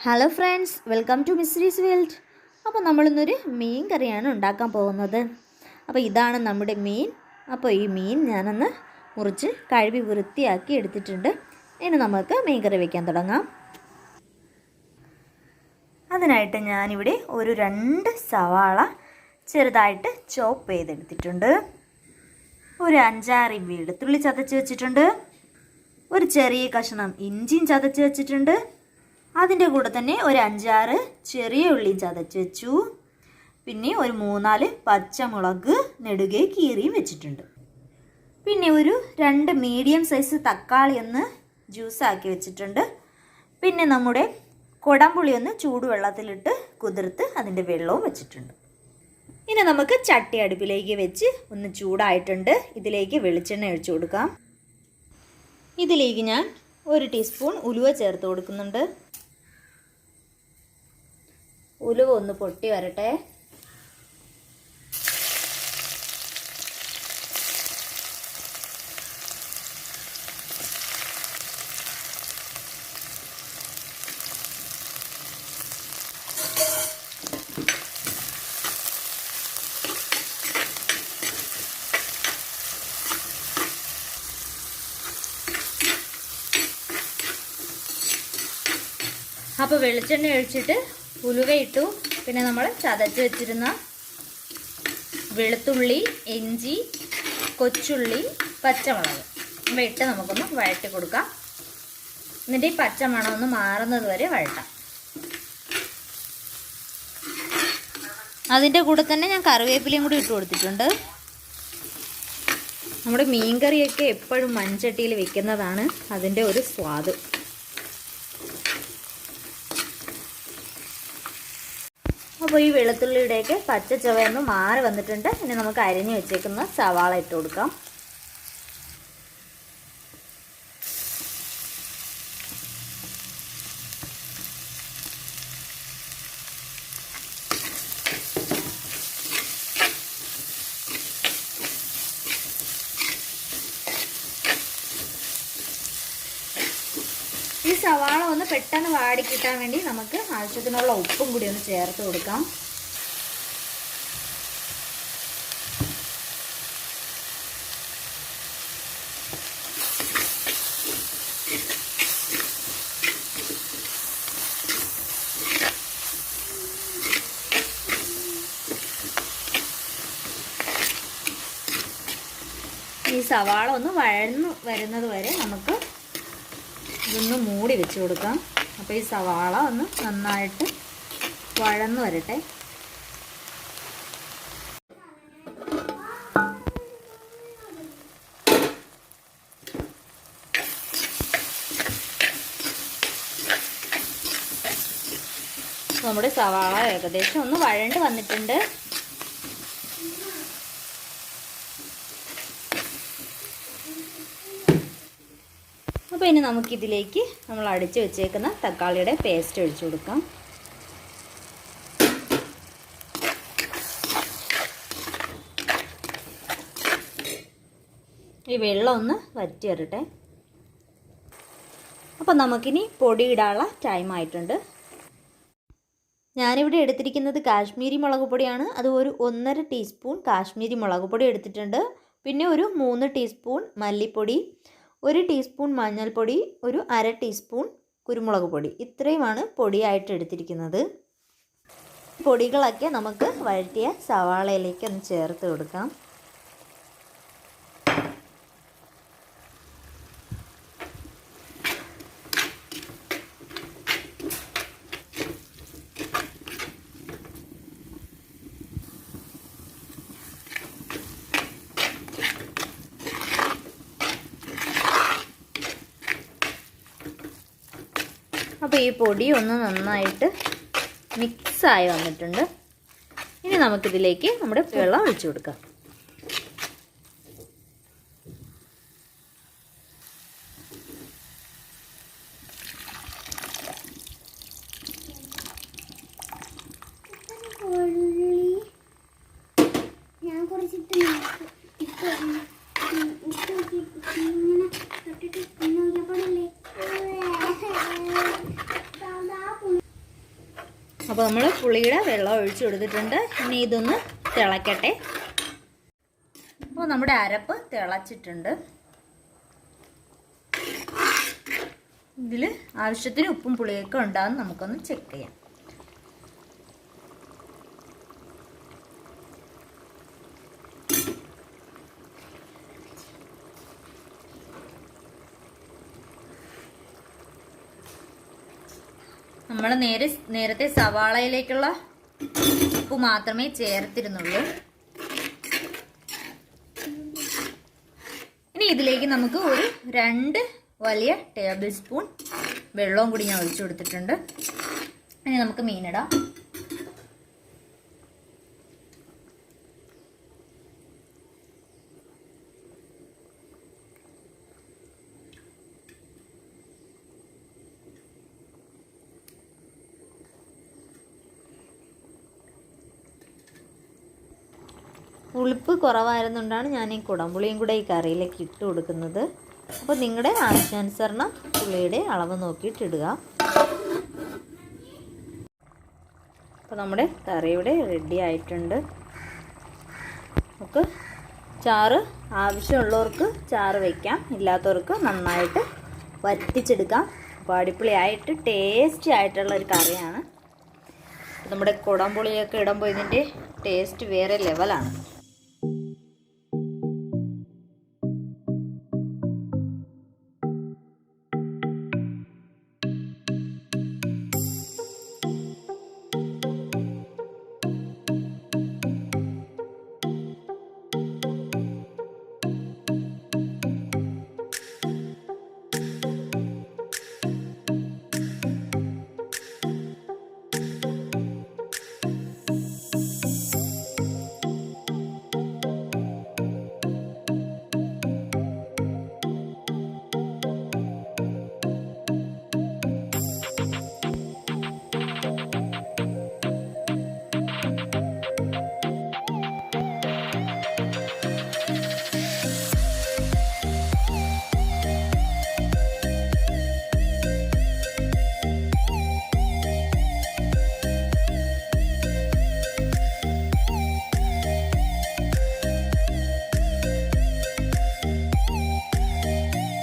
Hello friends, welcome to Misri's world. അപ്പോൾ നമ്മളിന്നൊരു മീൻ കറിയാണ് ഉണ്ടാക്കാൻ പോകുന്നത്. അപ്പോൾ ഇതാണ് നമ്മുടെ മീൻ. അപ്പോൾ ഈ മീൻ ഞാനൊന്ന് മുറിച്ച് കഴുകി വൃത്തിയാക്കി എടുത്തിട്ടുണ്ട്. ഇനി നമുക്ക് മീൻ കറി വയ്ക്കാൻ തുടങ്ങാം. അതിനായിട്ട് ഞാനിവിടെ ഒരു 2 സവാള ചെറുതായിട്ട് ചോപ്പ് ചെയ്തെടുത്തിട്ടുണ്ട്. ഒരു 5-6 വെളുത്തുള്ളി ചതച്ച് വെച്ചിട്ടുണ്ട്. ഒരു ചെറിയ കഷ്ണം ഇഞ്ചിയും ചതച്ച് വെച്ചിട്ടുണ്ട്. അതിൻ്റെ കൂടെ തന്നെ ഒരു 5-6 ചെറിയ ഉള്ളി ചതച്ച് വെച്ചു. പിന്നെ ഒരു 3-4 പച്ചമുളക് നെടുകെ കീറിയും വെച്ചിട്ടുണ്ട്. പിന്നെ ഒരു 2 മീഡിയം സൈസ് തക്കാളി ഒന്ന് ജ്യൂസാക്കി വെച്ചിട്ടുണ്ട്. പിന്നെ നമ്മുടെ കൊടംപുളി ഒന്ന് ചൂടുവെള്ളത്തിലിട്ട് കുതിർത്ത് അതിൻ്റെ വെള്ളവും വെച്ചിട്ടുണ്ട്. ഇനി നമുക്ക് ചട്ടി അടുപ്പിലേക്ക് വെച്ച് ഒന്ന് ചൂടായിട്ടുണ്ട്. ഇതിലേക്ക് വെളിച്ചെണ്ണ ഒഴിച്ചു കൊടുക്കാം. ഇതിലേക്ക് ഞാൻ 1 ടീസ്പൂൺ ഉലുവ ചേർത്ത് കൊടുക്കുന്നുണ്ട്. ഉലുവ ഒന്ന് പൊട്ടി വരട്ടെ. അപ്പോൾ വെളിച്ചെണ്ണ ഒഴിച്ചിട്ട് ഉലുവ ഇട്ടു. പിന്നെ നമ്മൾ ചതച്ച് വെച്ചിരുന്ന വെളുത്തുള്ളി, ഇഞ്ചി, കൊച്ചുള്ളി, പച്ചമുളക് ഇവ ഇട്ട് നമുക്കൊന്ന് വഴറ്റി കൊടുക്കാം. എന്നിട്ട് ഈ പച്ചമണം ഒന്ന് മാറുന്നത് വരെ വഴറ്റാം. അതിൻ്റെ കൂടെ തന്നെ ഞാൻ കറിവേപ്പിലയും കൂടി ഇട്ട് കൊടുത്തിട്ടുണ്ട്. നമ്മുടെ മീൻകറിയൊക്കെ എപ്പോഴും മൺചട്ടിയിൽ വെക്കുന്നതാണ് അതിൻ്റെ ഒരു സ്വാദ്. അപ്പോൾ ഈ വെളുത്തുള്ളിയുടെയൊക്കെ പച്ച ചുവയൊന്ന് മാറി വന്നിട്ടുണ്ട്. ഇനി നമുക്ക് അരിഞ്ഞ് വെച്ചേക്കുന്ന സവാള ഇട്ട് കൊടുക്കാം. ഈ സവാള ഒന്ന് പെട്ടെന്ന് വാടിക്കിട്ടാൻ വേണ്ടി നമുക്ക് ആവശ്യത്തിനുള്ള ഉപ്പും കൂടി ഒന്ന് ചേർത്ത് കൊടുക്കാം. ഈ സവാള ഒന്ന് വഴന്നു വരുന്നത് വരെ നമുക്ക് ഇതൊന്ന് മൂടി വെച്ച് കൊടുക്കാം. അപ്പോൾ ഈ സവാള ഒന്ന് നന്നായിട്ട് വഴന്നു വരട്ടെ. നമ്മുടെ സവാള ഏകദേശം ഒന്ന് വഴണ്ട് വന്നിട്ടുണ്ട്. അപ്പോൾ ഇനി നമുക്കിതിലേക്ക് നമ്മൾ അടിച്ച് വെച്ചേക്കുന്ന തക്കാളിയുടെ പേസ്റ്റ് ഒഴിച്ചു കൊടുക്കാം. ഈ വെള്ളം ഒന്ന് വറ്റി വരട്ടെ. അപ്പോൾ നമുക്കിനി പൊടി ഇടാനുള്ള ടൈം ആയിട്ടുണ്ട്. ഞാനിവിടെ എടുത്തിരിക്കുന്നത് കാശ്മീരി മുളക് പൊടിയാണ്. അത് ഒരു 1.5 ടീസ്പൂൺ കാശ്മീരി മുളക് പൊടി എടുത്തിട്ടുണ്ട്. പിന്നെ ഒരു 3 ടീസ്പൂൺ മല്ലിപ്പൊടി, 1 ടീസ്പൂൺ മഞ്ഞൾപ്പൊടി, ഒരു 1/2 ടീസ്പൂൺ കുരുമുളക് പൊടി. ഇത്രയുമാണ് പൊടിയായിട്ട് എടുത്തിരിക്കുന്നത്. പൊടികളൊക്കെ നമുക്ക് വഴറ്റിയ സവാളയിലേക്ക് ഒന്ന് ചേർത്ത് കൊടുക്കാം. അപ്പോൾ ഈ പൊടി ഒന്ന് നന്നായിട്ട് മിക്സായി വന്നിട്ടുണ്ട്. ഇനി നമുക്കിതിലേക്ക് നമ്മുടെ വെള്ളം ഒഴിച്ചു കൊടുക്കാം. അപ്പോൾ നമ്മൾ പുളിയുടെ വെള്ളം ഒഴിച്ചു കൊടുത്തിട്ടുണ്ട്. ഇനി ഇതൊന്ന് തിളക്കട്ടെ. അപ്പോൾ നമ്മുടെ അരപ്പ് തിളച്ചിട്ടുണ്ട്. ഇതിൽ ആവശ്യത്തിന് ഉപ്പും പുളിയൊക്കെ ഉണ്ടാകും. നമുക്കൊന്ന് ചെക്ക് ചെയ്യാം. നമ്മൾ നേരത്തെ സവാളയിലേക്കുള്ള ഉപ്പ് മാത്രമേ ചേർത്തിരുന്നുള്ളൂ. ഇനി ഇതിലേക്ക് നമുക്ക് ഒരു 2 വലിയ ടേബിൾ സ്പൂൺ വെള്ളവും കൂടി ഞാൻ ഒഴിച്ചു കൊടുത്തിട്ടുണ്ട്. ഇനി നമുക്ക് മീനിടാം. പുളിപ്പ് കുറവായിരുന്നുകൊണ്ടാണ് ഞാൻ ഈ കുടംപുളിയും കൂടെ ഈ കറിയിലേക്ക് ഇട്ട് കൊടുക്കുന്നത്. അപ്പോൾ നിങ്ങളുടെ ആവശ്യാനുസരണം പുളിയുടെ അളവ് നോക്കിയിട്ട് ഇടുക. അപ്പോൾ നമ്മുടെ കറി ഇവിടെ റെഡി ആയിട്ടുണ്ട്. നമുക്ക് ചാറ് ആവശ്യമുള്ളവർക്ക് ചാറ് വയ്ക്കാം, ഇല്ലാത്തവർക്ക് നന്നായിട്ട് വറ്റിച്ചെടുക്കാം. അപ്പോൾ അടിപൊളിയായിട്ട് ടേസ്റ്റി ആയിട്ടുള്ള ഒരു കറിയാണ്. നമ്മുടെ കുടംപുളിയൊക്കെ ഇടുമ്പോൾ ഇതിൻ്റെ ടേസ്റ്റ് വേറെ ലെവലാണ്.